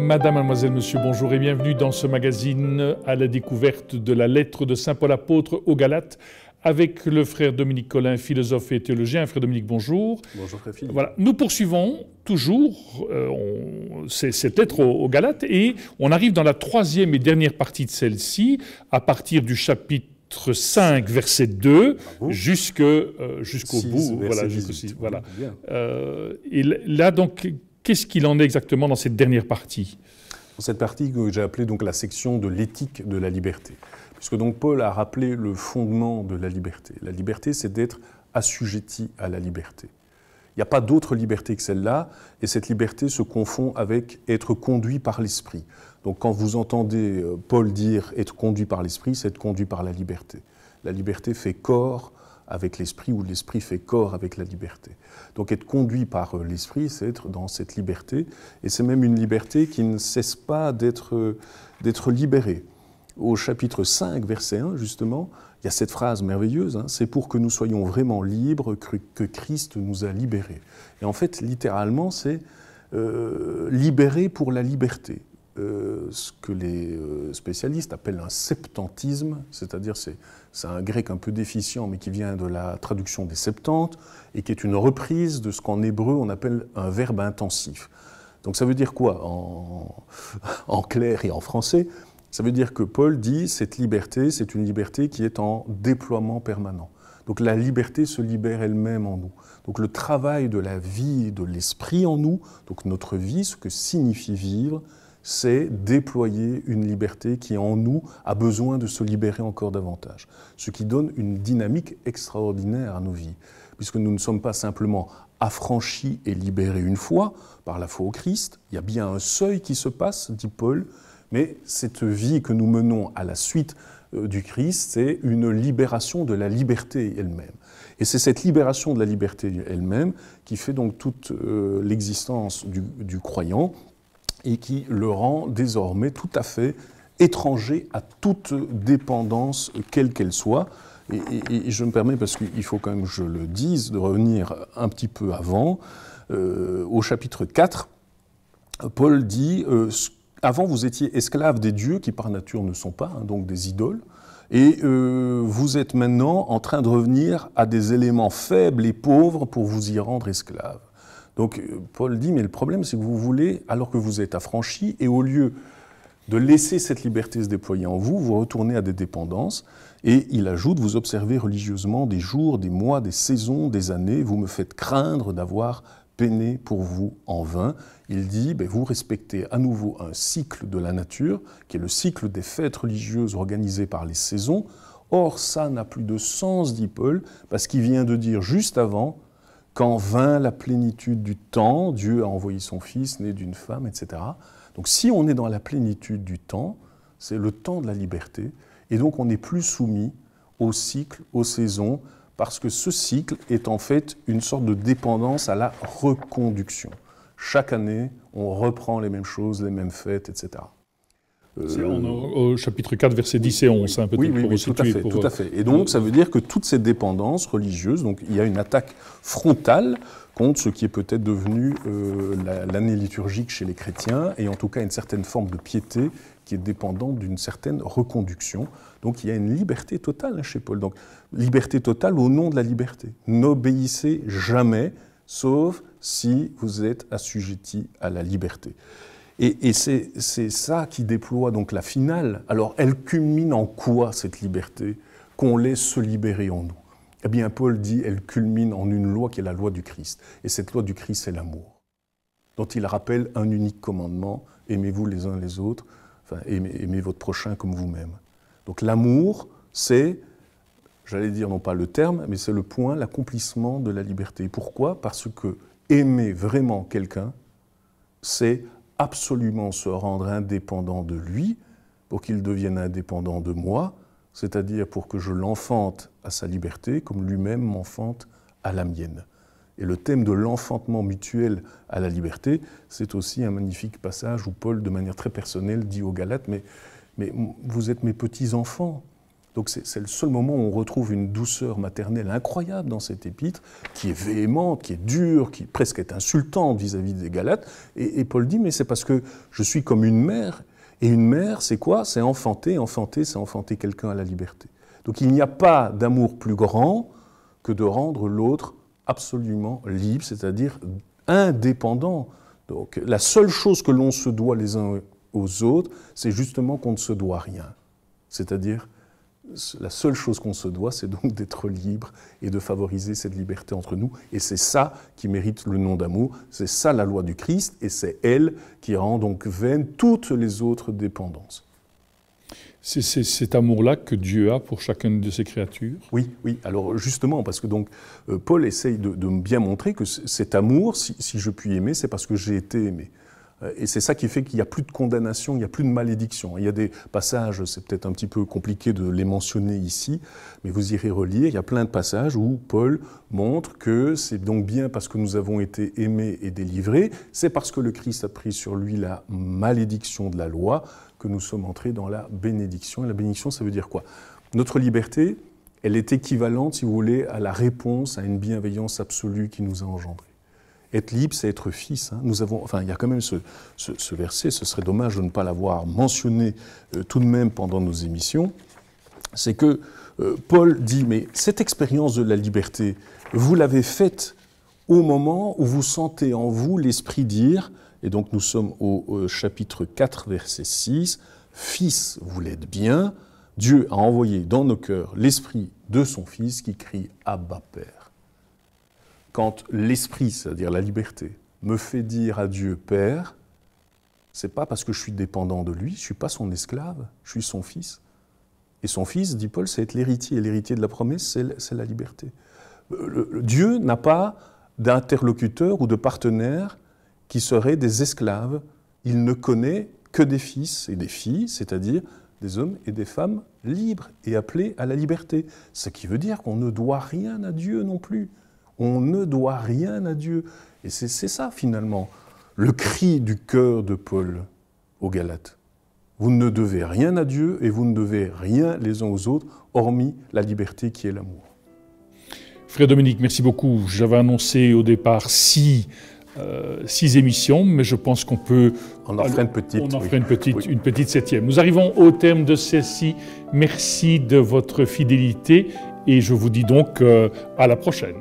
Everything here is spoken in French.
Madame, mademoiselle, monsieur, bonjour et bienvenue dans ce magazine à la découverte de la lettre de saint Paul apôtre aux Galates avec le frère Dominique Collin, philosophe et théologien. Frère Dominique, bonjour. Bonjour frère Philippe. Voilà, nous poursuivons toujours cette lettre aux Galates et on arrive dans la troisième et dernière partie de celle-ci à partir du chapitre 5, verset 2, jusqu'au bout. Voilà, jusqu'au 6. Voilà. Et là, donc, qu'est-ce qu'il en est exactement dans cette dernière partie? Dans cette partie que j'ai appelée donc la section de l'éthique de la liberté. Puisque donc Paul a rappelé le fondement de la liberté. La liberté, c'est d'être assujetti à la liberté. Il n'y a pas d'autre liberté que celle-là, et cette liberté se confond avec être conduit par l'esprit. Donc quand vous entendez Paul dire être conduit par l'esprit, c'est être conduit par la liberté. La liberté fait corps avec l'esprit, ou l'esprit fait corps avec la liberté. Donc être conduit par l'esprit, c'est être dans cette liberté, et c'est même une liberté qui ne cesse pas d'être libérée. Au chapitre 5, verset 1, justement, il y a cette phrase merveilleuse, c'est pour que nous soyons vraiment libres que Christ nous a libérés. Et en fait, littéralement, c'est libérés pour la liberté. Ce que les spécialistes appellent un septantisme, c'est-à-dire c'est un grec un peu déficient, mais qui vient de la traduction des Septante, et qui est une reprise de ce qu'en hébreu on appelle un verbe intensif. Donc ça veut dire quoi en clair et en français? Ça veut dire que Paul dit cette liberté, c'est une liberté qui est en déploiement permanent. Donc la liberté se libère elle-même en nous. Donc le travail de la vie, de l'esprit en nous, donc notre vie, ce que signifie vivre, c'est déployer une liberté qui en nous a besoin de se libérer encore davantage. Ce qui donne une dynamique extraordinaire à nos vies, puisque nous ne sommes pas simplement affranchis et libérés une fois, par la foi au Christ, il y a bien un seuil qui se passe, dit Paul, mais cette vie que nous menons à la suite du Christ, c'est une libération de la liberté elle-même. Et c'est cette libération de la liberté elle-même qui fait donc toute l'existence du croyant et qui le rend désormais tout à fait étranger à toute dépendance, quelle qu'elle soit. Et je me permets, parce qu'il faut quand même que je le dise, de revenir un petit peu avant, au chapitre 4, Paul dit avant, vous étiez esclaves des dieux qui par nature ne sont pas, donc des idoles, et vous êtes maintenant en train de revenir à des éléments faibles et pauvres pour vous y rendre esclaves. Donc Paul dit, mais le problème c'est que vous voulez, alors que vous êtes affranchis, et au lieu de laisser cette liberté se déployer en vous, vous retournez à des dépendances, et il ajoute, vous observez religieusement des jours, des mois, des saisons, des années, vous me faites craindre d'avoir peiné pour vous en vain. Il dit, vous respectez à nouveau un cycle de la nature, qui est le cycle des fêtes religieuses organisées par les saisons. Or, ça n'a plus de sens, dit Paul, parce qu'il vient de dire juste avant, quand vint la plénitude du temps, Dieu a envoyé son Fils, né d'une femme, etc. Donc si on est dans la plénitude du temps, c'est le temps de la liberté, et donc on n'est plus soumis au cycle, aux saisons, parce que ce cycle est en fait une sorte de dépendance à la reconduction. Chaque année, on reprend les mêmes choses, les mêmes fêtes, etc. Au chapitre 4, versets 10 et 11, peut-être oui, pour situer. Tout à fait. Et donc, ça veut dire que toutes ces dépendances religieuses, donc il y a une attaque frontale contre ce qui est peut-être devenu l'année liturgique chez les chrétiens, et en tout cas une certaine forme de piété qui est dépendante d'une certaine reconduction. Donc il y a une liberté totale chez Paul. Donc liberté totale au nom de la liberté. N'obéissez jamais, sauf si vous êtes assujetti à la liberté. Et c'est ça qui déploie donc la finale. Alors elle culmine en quoi cette liberté qu'on laisse se libérer en nous? Eh bien Paul dit, elle culmine en une loi qui est la loi du Christ. Et cette loi du Christ, c'est l'amour, dont il rappelle un unique commandement, aimez-vous les uns les autres, enfin aimez votre prochain comme vous-même. Donc l'amour, c'est, j'allais dire non pas le terme, mais c'est le point, l'accomplissement de la liberté. Pourquoi? Parce que aimer vraiment quelqu'un, c'est absolument se rendre indépendant de lui pour qu'il devienne indépendant de moi, c'est-à-dire pour que je l'enfante à sa liberté comme lui-même m'enfante à la mienne. Et le thème de l'enfantement mutuel à la liberté, c'est aussi un magnifique passage où Paul, de manière très personnelle, dit aux Galates, mais vous êtes mes petits-enfants. Donc c'est le seul moment où on retrouve une douceur maternelle incroyable dans cette épître, qui est véhémente, qui est dure, qui presque est insultante vis-à-vis des Galates. Et Paul dit, mais c'est parce que je suis comme une mère. Et une mère, c'est quoi? C'est enfanter. Enfanter, c'est enfanter quelqu'un à la liberté. Donc il n'y a pas d'amour plus grand que de rendre l'autre absolument libre, c'est-à-dire indépendant. Donc la seule chose que l'on se doit les uns aux autres, c'est justement qu'on ne se doit rien. C'est-à-dire, la seule chose qu'on se doit, c'est donc d'être libre et de favoriser cette liberté entre nous. Et c'est ça qui mérite le nom d'amour, c'est ça la loi du Christ, et c'est elle qui rend donc vaines toutes les autres dépendances. C'est cet amour-là que Dieu a pour chacune de ses créatures? Oui, oui. Alors justement, parce que donc Paul essaye de bien montrer que cet amour, si je puis aimer, c'est parce que j'ai été aimé. Et c'est ça qui fait qu'il n'y a plus de condamnation, il n'y a plus de malédiction. Il y a des passages, c'est peut-être un petit peu compliqué de les mentionner ici, mais vous irez relire, il y a plein de passages où Paul montre que c'est donc bien parce que nous avons été aimés et délivrés, c'est parce que le Christ a pris sur lui la malédiction de la loi que nous sommes entrés dans la bénédiction. Et la bénédiction, ça veut dire quoi? Notre liberté, elle est équivalente, si vous voulez, à la réponse à une bienveillance absolue qui nous a engendrés. Être libre, c'est être fils. Nous avons, enfin, il y a quand même ce verset, ce serait dommage de ne pas l'avoir mentionné tout de même pendant nos émissions, c'est que Paul dit, mais cette expérience de la liberté, vous l'avez faite au moment où vous sentez en vous l'Esprit dire, et donc nous sommes au chapitre 4, verset 6, « Fils, vous l'êtes bien, Dieu a envoyé dans nos cœurs l'Esprit de son Fils qui crie « Abba, Père ». Quand l'Esprit, c'est-à-dire la liberté, me fait dire à Dieu « Père », c'est pas parce que je suis dépendant de lui, je suis pas son esclave, je suis son fils. Et son fils, dit Paul, c'est être l'héritier. Et l'héritier de la promesse, c'est la liberté. Dieu n'a pas d'interlocuteur ou de partenaire qui seraient des esclaves. Il ne connaît que des fils et des filles, c'est-à-dire des hommes et des femmes libres et appelés à la liberté. Ce qui veut dire qu'on ne doit rien à Dieu non plus. On ne doit rien à Dieu. Et c'est ça, finalement, le cri du cœur de Paul aux Galates. Vous ne devez rien à Dieu et vous ne devez rien les uns aux autres, hormis la liberté qui est l'amour. Frère Dominique, merci beaucoup. J'avais annoncé au départ 6 émissions, mais je pense qu'on peut... On en fera une petite. On en fera une petite 7e. Nous arrivons au terme de celle-ci. Merci de votre fidélité et je vous dis donc à la prochaine.